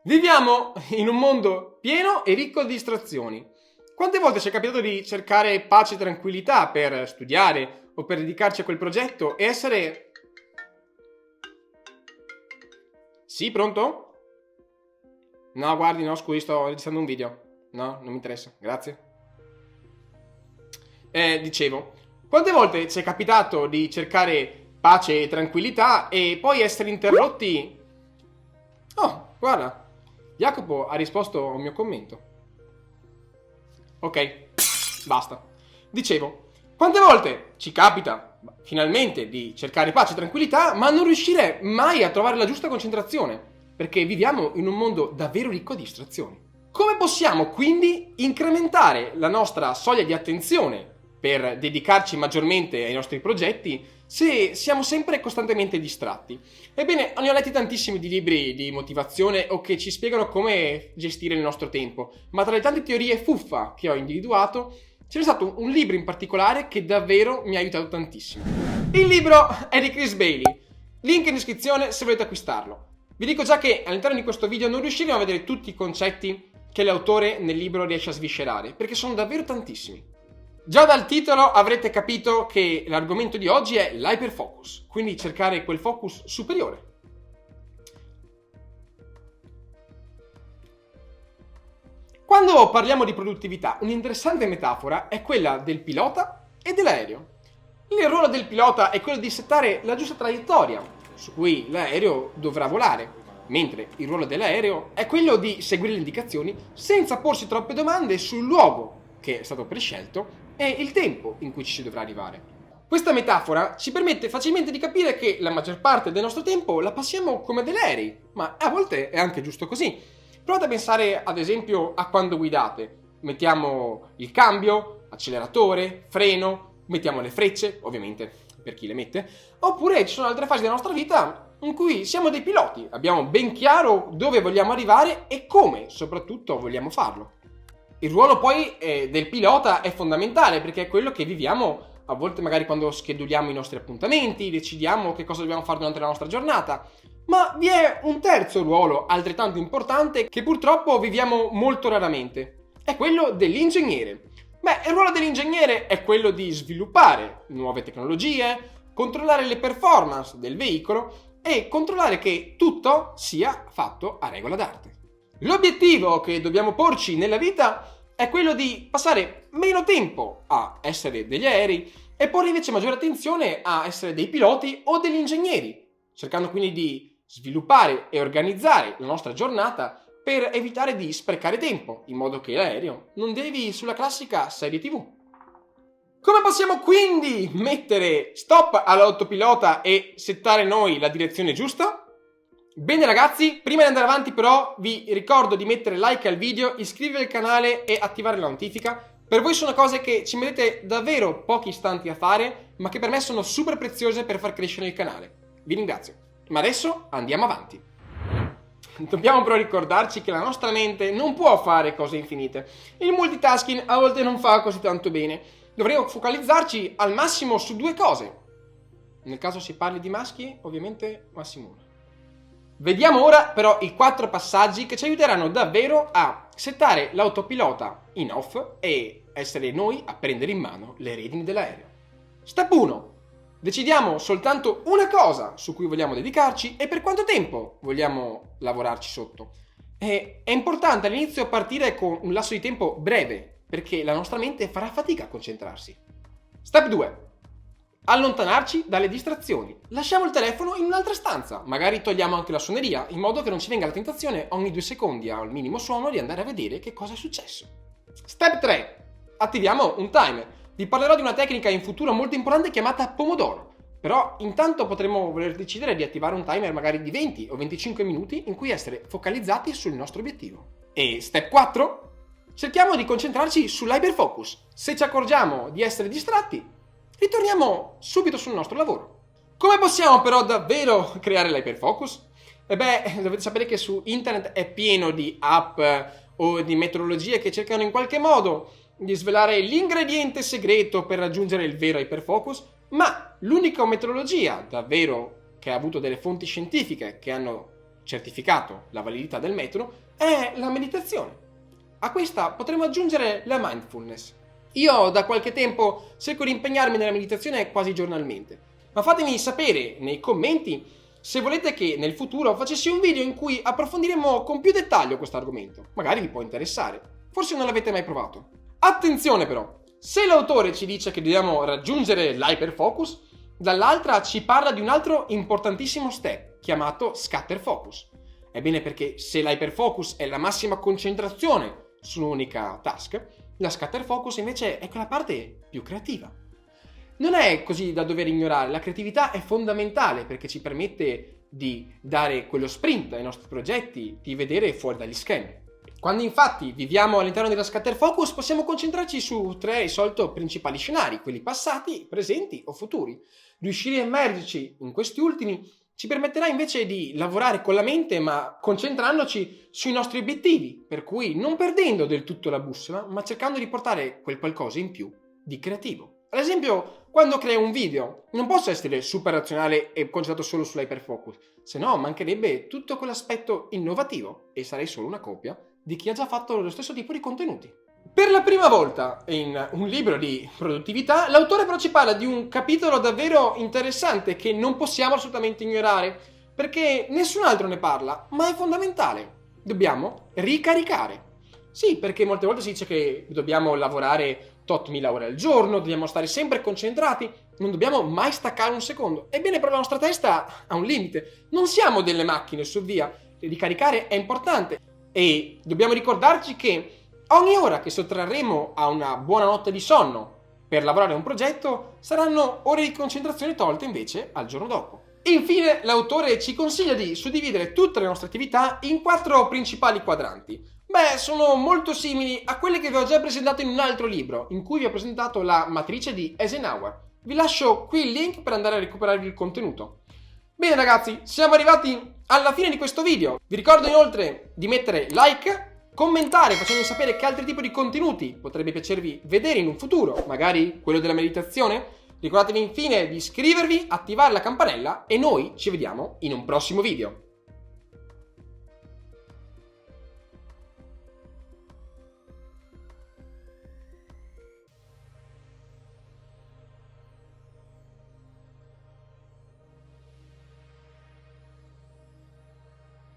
Viviamo in un mondo pieno e ricco di distrazioni. Quante volte ci è capitato di cercare pace e tranquillità per studiare o per dedicarci a quel progetto e essere... Sì, pronto? No, guardi, no, scusi, sto registrando un video. No, non mi interessa, grazie. Dicevo, quante volte ci è capitato di cercare pace e tranquillità e poi essere interrotti? Oh, guarda, Jacopo ha risposto a un mio commento. Ok, basta. Dicevo, quante volte ci capita, finalmente, di cercare pace e tranquillità, ma non riuscire mai a trovare la giusta concentrazione, perché viviamo in un mondo davvero ricco di distrazioni. Come possiamo quindi incrementare la nostra soglia di attenzione per dedicarci maggiormente ai nostri progetti se siamo sempre costantemente distratti? Ebbene, ne ho letti tantissimi di libri di motivazione o che ci spiegano come gestire il nostro tempo, ma tra le tante teorie fuffa che ho individuato c'è stato un libro in particolare che davvero mi ha aiutato tantissimo. Il libro è di Chris Bailey, link in descrizione se volete acquistarlo. Vi dico già che all'interno di questo video non riusciremo a vedere tutti i concetti che l'autore nel libro riesce a sviscerare, perché sono davvero tantissimi. Già dal titolo avrete capito che l'argomento di oggi è l'hyperfocus, quindi cercare quel focus superiore. Quando parliamo di produttività, un'interessante metafora è quella del pilota e dell'aereo. Il ruolo del pilota è quello di settare la giusta traiettoria su cui l'aereo dovrà volare, mentre il ruolo dell'aereo è quello di seguire le indicazioni senza porsi troppe domande sul luogo che è stato prescelto e il tempo in cui ci si dovrà arrivare. Questa metafora ci permette facilmente di capire che la maggior parte del nostro tempo la passiamo come degli aerei, ma a volte è anche giusto così. Provate a pensare ad esempio a quando guidate. Mettiamo il cambio, acceleratore, freno, mettiamo le frecce, ovviamente per chi le mette, oppure ci sono altre fasi della nostra vita in cui siamo dei piloti, abbiamo ben chiaro dove vogliamo arrivare e come soprattutto vogliamo farlo. Il ruolo poi del pilota è fondamentale perché è quello che viviamo a volte magari quando scheduliamo i nostri appuntamenti, decidiamo che cosa dobbiamo fare durante la nostra giornata. Ma vi è un terzo ruolo altrettanto importante che purtroppo viviamo molto raramente. È quello dell'ingegnere. Il ruolo dell'ingegnere è quello di sviluppare nuove tecnologie, controllare le performance del veicolo e controllare che tutto sia fatto a regola d'arte. L'obiettivo che dobbiamo porci nella vita è quello di passare meno tempo a essere degli aerei e porre invece maggiore attenzione a essere dei piloti o degli ingegneri, cercando quindi di sviluppare e organizzare la nostra giornata per evitare di sprecare tempo, in modo che l'aereo non devi sulla classica serie TV. Come possiamo quindi mettere stop all'autopilota e settare noi la direzione giusta? Bene ragazzi, prima di andare avanti però vi ricordo di mettere like al video, iscrivervi al canale e attivare la notifica. Per voi sono cose che ci mettete davvero pochi istanti a fare, ma che per me sono super preziose per far crescere il canale. Vi ringrazio. Ma adesso andiamo avanti. Dobbiamo però ricordarci che la nostra mente non può fare cose infinite. Il multitasking a volte non fa così tanto bene. Dovremo focalizzarci al massimo su due cose. Nel caso si parli di maschi, ovviamente massimo una. Vediamo ora però i 4 passaggi che ci aiuteranno davvero a settare l'autopilota in off e essere noi a prendere in mano le redini dell'aereo. Step 1. Decidiamo soltanto una cosa su cui vogliamo dedicarci e per quanto tempo vogliamo lavorarci sotto. È importante all'inizio partire con un lasso di tempo breve, perché la nostra mente farà fatica a concentrarsi. Step 2. Allontanarci dalle distrazioni. Lasciamo il telefono in un'altra stanza, magari togliamo anche la suoneria, in modo che non ci venga la tentazione ogni 2 secondi al minimo suono di andare a vedere che cosa è successo. Step 3. Attiviamo un timer. Vi parlerò di una tecnica in futuro molto importante chiamata Pomodoro, però intanto potremo voler decidere di attivare un timer magari di 20 o 25 minuti in cui essere focalizzati sul nostro obiettivo. E step 4. Cerchiamo di concentrarci sull'hyperfocus. Se ci accorgiamo di essere distratti, ritorniamo subito sul nostro lavoro. Come possiamo però davvero creare l'hyperfocus? Dovete sapere che su internet è pieno di app o di metodologie che cercano in qualche modo di svelare l'ingrediente segreto per raggiungere il vero hyperfocus, ma l'unica metodologia davvero che ha avuto delle fonti scientifiche che hanno certificato la validità del metodo, è la meditazione. A questa potremo aggiungere la mindfulness. Io da qualche tempo cerco di impegnarmi nella meditazione quasi giornalmente, ma fatemi sapere nei commenti se volete che nel futuro facessi un video in cui approfondiremo con più dettaglio questo argomento. Magari vi può interessare. Forse non l'avete mai provato. Attenzione però! Se l'autore ci dice che dobbiamo raggiungere l'hyperfocus, dall'altra ci parla di un altro importantissimo step, chiamato scatter focus. Ebbene, perché se l'hyperfocus è la massima concentrazione su un'unica task, la scatter focus invece è quella parte più creativa. Non è così da dover ignorare, la creatività è fondamentale perché ci permette di dare quello sprint ai nostri progetti, di vedere fuori dagli schemi. Quando infatti viviamo all'interno della scatter focus possiamo concentrarci su 3 di solito principali scenari, quelli passati, presenti o futuri. Riuscire a immergerci in questi ultimi ci permetterà invece di lavorare con la mente ma concentrandoci sui nostri obiettivi, per cui non perdendo del tutto la bussola ma cercando di portare quel qualcosa in più di creativo. Ad esempio, quando creo un video, non posso essere super razionale e concentrato solo sull'hyperfocus, se no mancherebbe tutto quell'aspetto innovativo e sarei solo una copia di chi ha già fatto lo stesso tipo di contenuti. Per la prima volta in un libro di produttività, l'autore però ci parla di un capitolo davvero interessante che non possiamo assolutamente ignorare, perché nessun altro ne parla, ma è fondamentale. Dobbiamo ricaricare. Sì, perché molte volte si dice che dobbiamo lavorare tot mila ore al giorno, dobbiamo stare sempre concentrati, non dobbiamo mai staccare un secondo. Ebbene, però la nostra testa ha un limite. Non siamo delle macchine su via. Ricaricare è importante e dobbiamo ricordarci che ogni ora che sottrarremo a una buona notte di sonno per lavorare a un progetto saranno ore di concentrazione tolte invece al giorno dopo. Infine, l'autore ci consiglia di suddividere tutte le nostre attività in 4 principali quadranti. Beh, sono molto simili a quelle che vi ho già presentato in un altro libro, in cui vi ho presentato la matrice di Eisenhower. Vi lascio qui il link per andare a recuperarvi il contenuto. Bene ragazzi, siamo arrivati alla fine di questo video. Vi ricordo inoltre di mettere like, commentare facendomi sapere che altri tipi di contenuti potrebbe piacervi vedere in un futuro, magari quello della meditazione. Ricordatevi infine di iscrivervi, attivare la campanella e noi ci vediamo in un prossimo video.